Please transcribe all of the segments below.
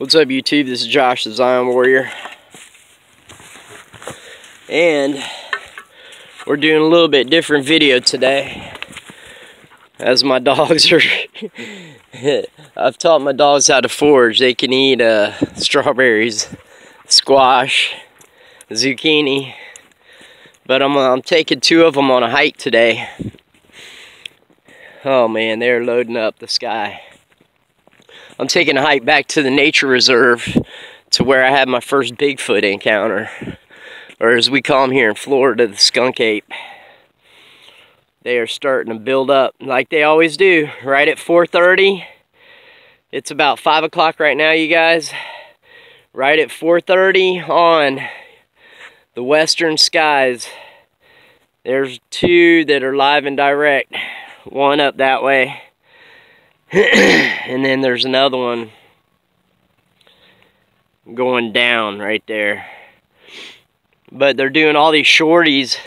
What's up, YouTube? This is Josh, the Zion Warrior, and we're doing a little bit different video today. As my dogs are, I've taught my dogs how to forage. They can eat strawberries, squash, zucchini, but I'm taking two of them on a hike today. Oh man, they're loading up the sky. I'm taking a hike back to the nature reserve to where I had my first Bigfoot encounter, or as we call them here in Florida, the skunk ape. They are starting to build up like they always do, right at 4:30. It's about 5 o'clock right now, you guys. Right at 4:30 on the western skies. There's two that are live and direct. One up that way. And then there's another one going down right there. But they're doing all these shorties.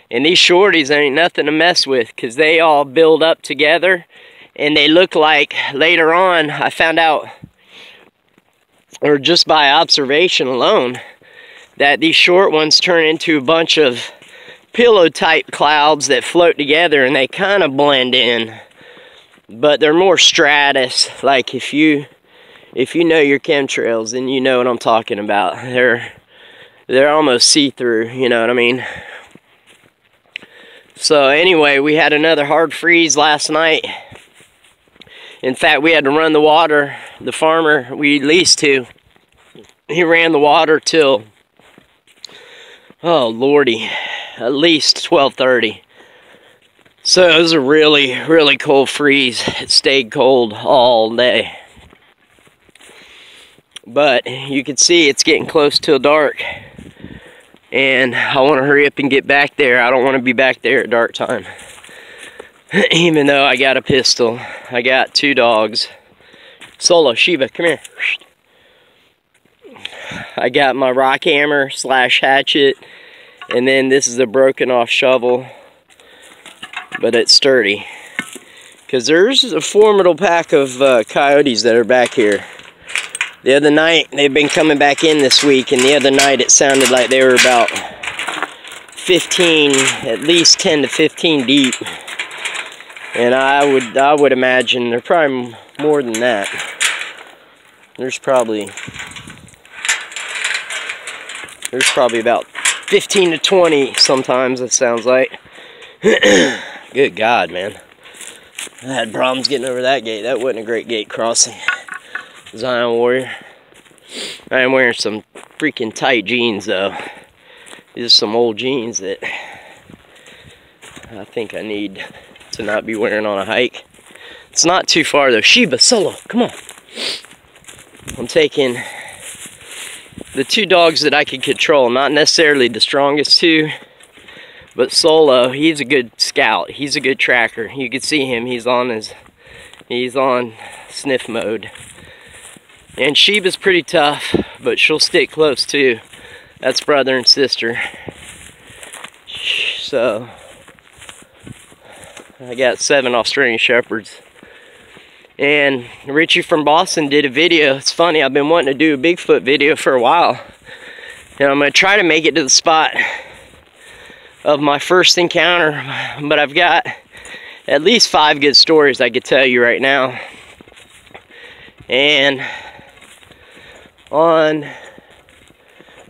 And these shorties ain't nothing to mess with, because they all build up together. And they look like, later on, I found out, or just by observation alone, that these short ones turn into a bunch of pillow type clouds that float together, and they kind of blend in. But they're more stratus. Like if you know your chemtrails, then you know what I'm talking about. They're almost see-through, you know what I mean? So anyway, we had another hard freeze last night. In fact, we had to run the water. The farmer we leased to, he ran the water till, oh lordy, at least 12:30. So it was a really, really cold freeze. It stayed cold all day. But you can see it's getting close till dark. And I want to hurry up and get back there. I don't want to be back there at dark time. Even though I got a pistol. I got two dogs. Solo, Shiva, come here. I got my rock hammer / hatchet. And then this is a broken off shovel. But it's sturdy. Because there's a formidable pack of coyotes that are back here. The other night, they've been coming back in this week, and the other night it sounded like they were about 15, at least 10 to 15 deep. And I would imagine they're probably more than that. There's probably about 15 to 20 sometimes, it sounds like. Good God, man. I had problems getting over that gate. That wasn't a great gate crossing. Zion Warrior. I am wearing some freaking tight jeans, though. These are some old jeans that I think I need to not be wearing on a hike. It's not too far, though. Sheba, Solo, come on. I'm taking the two dogs that I can control. Not necessarily the strongest two. But Solo, he's a good scout. He's a good tracker. You can see him. He's on sniff mode. And Sheba's pretty tough, but she'll stick close too. That's brother and sister. So I got 7 Australian Shepherds. And Richie from Boston did a video. It's funny, I've been wanting to do a Bigfoot video for a while. And I'm gonna try to make it to the spot of my first encounter, but I've got at least 5 good stories I could tell you right now. And on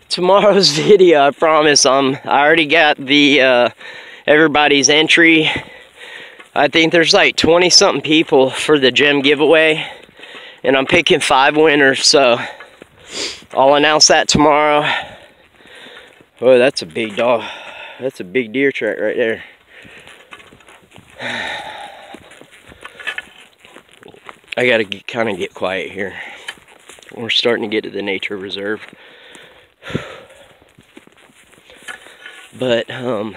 tomorrow's video, I promise, I already got the everybody's entry. I think there's like 20 something people for the gem giveaway, and I'm picking 5 winners, so I'll announce that tomorrow. Oh, that's a big dog. That's a big deer track right there. I gotta kind of get quiet here. We're starting to get to the nature reserve. But I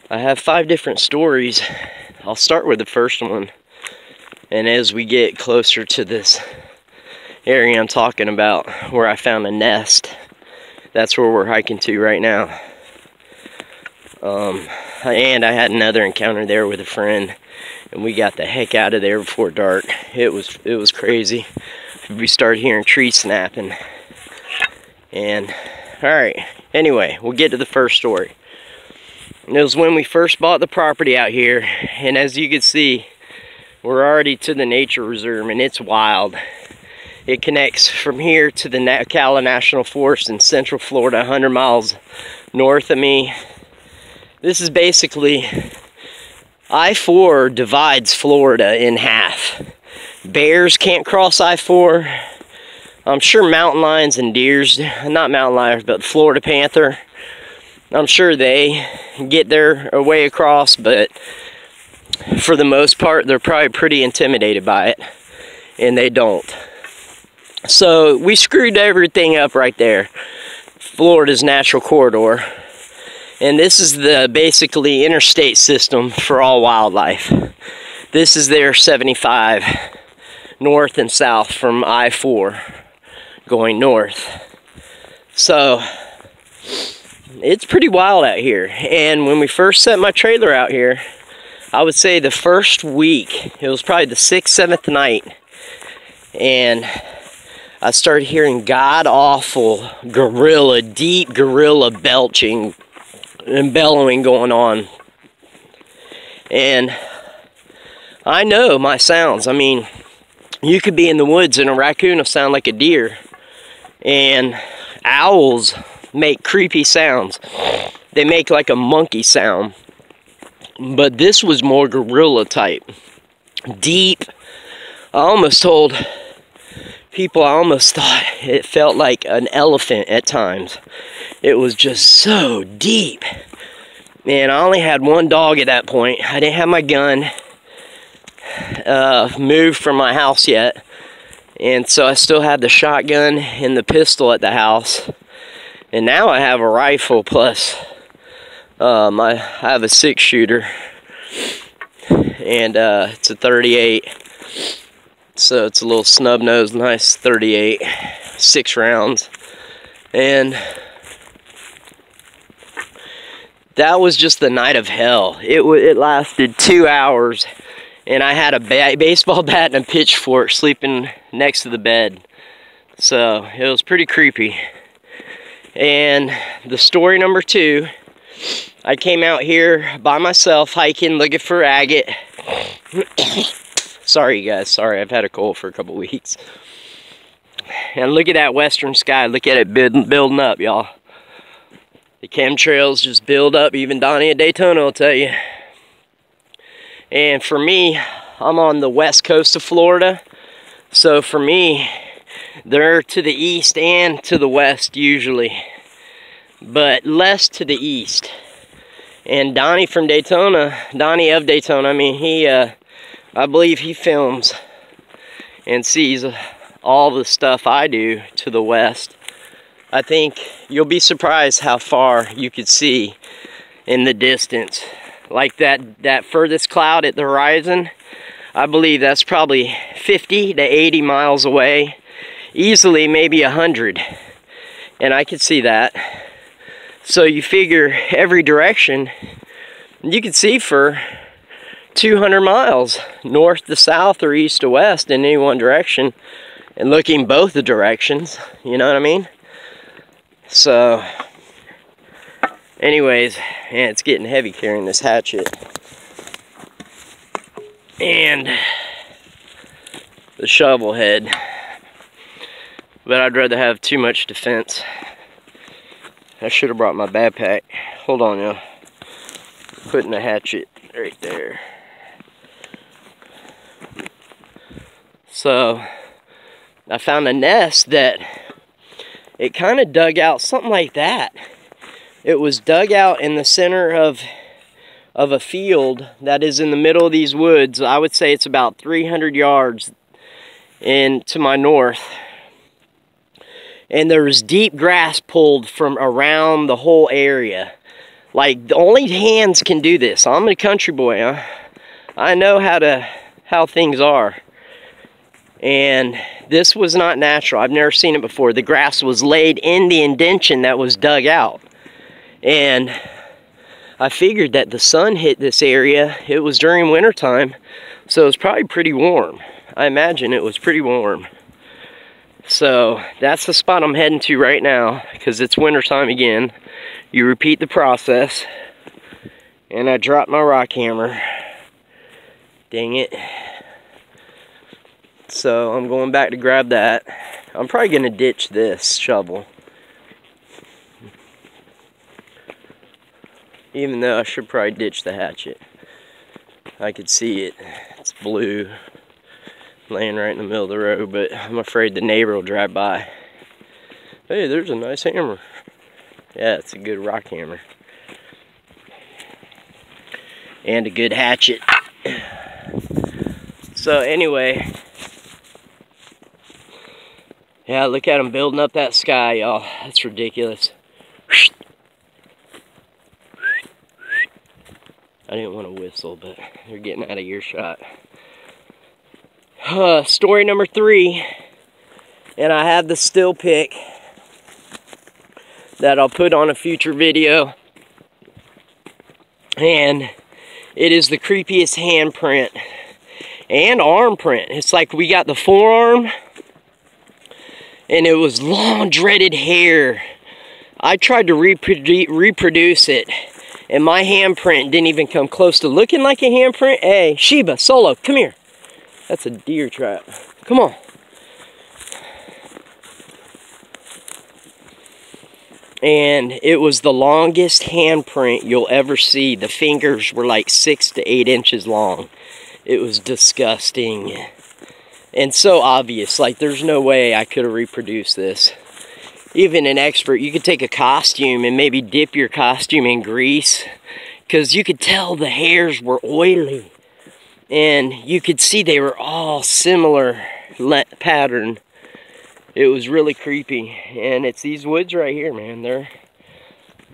have 5 different stories. I'll start with the first one. And as we get closer to this area I'm talking about, where I found a nest, that's where we're hiking to right now. And I had another encounter there with a friend, and we got the heck out of there before dark. It was crazy. we started hearing trees snapping. And, alright, anyway, we'll get to the first story. And it was when we first bought the property out here, and as you can see, we're already to the nature reserve, and it's wild. It connects from here to the Ocala National Forest in Central Florida, 100 miles north of me. This is basically, I-4 divides Florida in half. Bears can't cross I-4. I'm sure mountain lions and deers, not mountain lions, but Florida panther, I'm sure they get their way across, but for the most part, they're probably pretty intimidated by it, and they don't. So we screwed everything up right there. Florida's natural corridor. And this is the basically interstate system for all wildlife. This is their 75 north and south from I-4 going north. So it's pretty wild out here. And when we first set my trailer out here, I would say the first week, it was probably the 6th, 7th night, and I started hearing god-awful gorilla, deep gorilla belching and bellowing going on. And I know my sounds. I mean, you could be in the woods and a raccoon will sound like a deer. And owls make creepy sounds. They make like a monkey sound. But this was more gorilla type. Deep. I almost told people, I almost thought it felt like an elephant at times. It was just so deep. And I only had one dog at that point. I didn't have my gun moved from my house yet. And so I still had the shotgun and the pistol at the house. And now I have a rifle plus I have a 6-shooter. And it's a 38. So it's a little snub-nosed, nice 38. 6 rounds. And that was just the night of hell. It lasted 2 hours. And I had a baseball bat and a pitchfork sleeping next to the bed. So it was pretty creepy. And the story number 2, I came out here by myself hiking, looking for agate. Sorry, you guys. Sorry, I've had a cold for a couple weeks. And look at that western sky. Look at it building up, y'all. The chemtrails just build up. Even Donnie at Daytona will tell you. And for me, I'm on the west coast of Florida. So for me, they're to the east and to the west usually. But less to the east. And Donnie from Daytona, Donnie of Daytona, I mean, he, I believe he films and sees all the stuff I do to the west. I think you'll be surprised how far you could see in the distance. Like that furthest cloud at the horizon, I believe that's probably 50 to 80 miles away. Easily maybe 100. And I could see that. So you figure every direction, you could see for 200 miles, north to south or east to west in any one direction, and looking both the directions, you know what I mean? So, anyways, man, it's getting heavy carrying this hatchet. And the shovel head. But I'd rather have too much defense. I should have brought my backpack. Hold on, y'all. Putting the hatchet right there. So, I found a nest that it kind of dug out, something like that. It was dug out in the center of a field that is in the middle of these woods. I would say it's about 300 yards to my north. And there was deep grass pulled from around the whole area. Like, only hands can do this. I'm a country boy, huh? I know how things are. And this was not natural. I've never seen it before. The grass was laid in the indention that was dug out. And I figured that the sun hit this area. It was during wintertime, so it was probably pretty warm. I imagine it was pretty warm. So that's the spot I'm heading to right now, because it's winter time again. You repeat the process. And I dropped my rock hammer. Dang it. So I'm going back to grab that. I'm probably going to ditch this shovel. Even though I should probably ditch the hatchet. I could see it. It's blue. Laying right in the middle of the road, but I'm afraid the neighbor will drive by. Hey, there's a nice hammer. Yeah, it's a good rock hammer. And a good hatchet. So anyway, yeah, look at them building up that sky, y'all. That's ridiculous. I didn't want to whistle, but they're getting out of earshot. Story number 3, and I have the still pic that I'll put on a future video, and it is the creepiest handprint and arm print. It's like we got the forearm, and it was long dreaded hair. I tried to reproduce it, and my handprint didn't even come close to looking like a handprint. Hey, Sheba, Solo, come here. That's a deer trap. Come on. And it was the longest handprint you'll ever see. The fingers were like 6 to 8 inches long. It was disgusting. And so obvious. Like, there's no way I could have reproduced this. Even an expert, you could take a costume and maybe dip your costume in grease, because you could tell the hairs were oily. And you could see they were all similar pattern. It was really creepy. And it's these woods right here, man.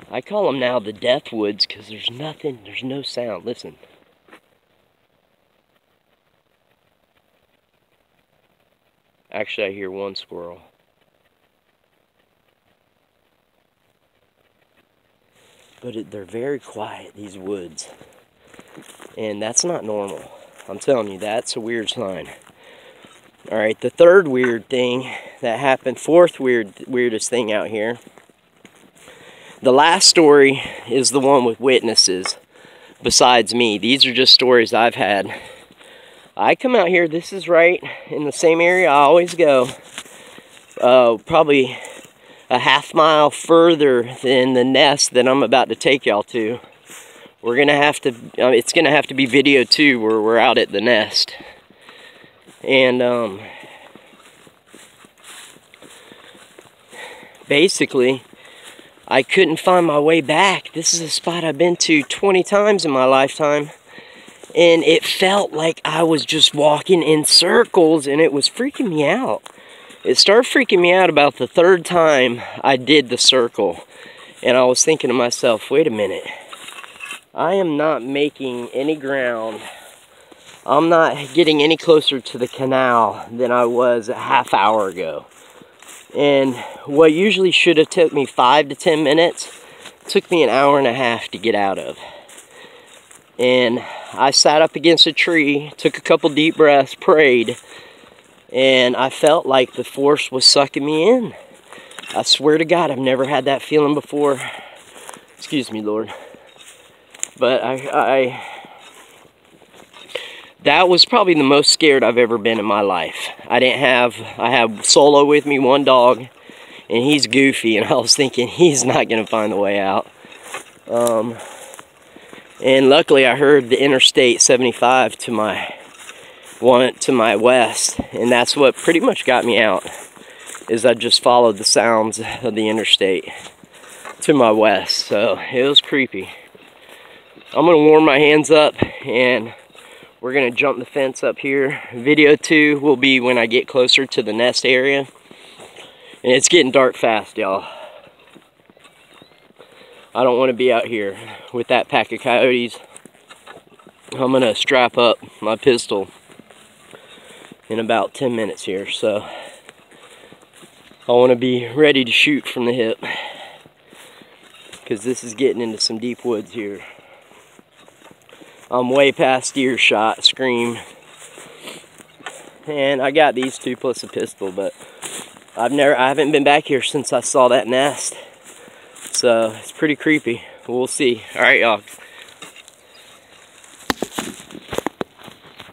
I call them now the death woods, because there's nothing, there's no sound. Listen. Actually, I hear one squirrel. But they're very quiet, these woods. And that's not normal. I'm telling you, that's a weird sign. Alright, the third weird thing that happened, fourth weirdest thing out here. The last story is the one with witnesses besides me. These are just stories I've had. I come out here, this is right in the same area I always go. Probably a half mile further than the nest that I'm about to take y'all to. We're gonna have to, it's gonna have to be video 2 where we're out at the nest. And basically, I couldn't find my way back. This is a spot I've been to 20 times in my lifetime. And it felt like I was just walking in circles, and it was freaking me out. It started freaking me out about the 3rd time I did the circle. And I was thinking to myself, wait a minute. I am not making any ground. I'm not getting any closer to the canal than I was a half hour ago. And what usually should have took me 5 to 10 minutes, took me an hour and a half to get out of. And I sat up against a tree, took a couple deep breaths, prayed, and I felt like the force was sucking me in. I swear to God, I've never had that feeling before. Excuse me, Lord. But that was probably the most scared I've ever been in my life. I have Solo with me, one dog, and he's goofy, and I was thinking he's not going to find the way out. And luckily I heard the Interstate 75 to my west, and that's what pretty much got me out, is I just followed the sounds of the interstate to my west. So it was creepy. I'm going to warm my hands up, and we're going to jump the fence up here. Video 2 will be when I get closer to the nest area. And it's getting dark fast, y'all. I don't want to be out here with that pack of coyotes. I'm going to strap up my pistol in about 10 minutes here. So I want to be ready to shoot from the hip, because this is getting into some deep woods here. I'm way past earshot, scream. And I got these 2 plus a pistol, but I haven't been back here since I saw that nest. So it's pretty creepy. We'll see. All right, y'all.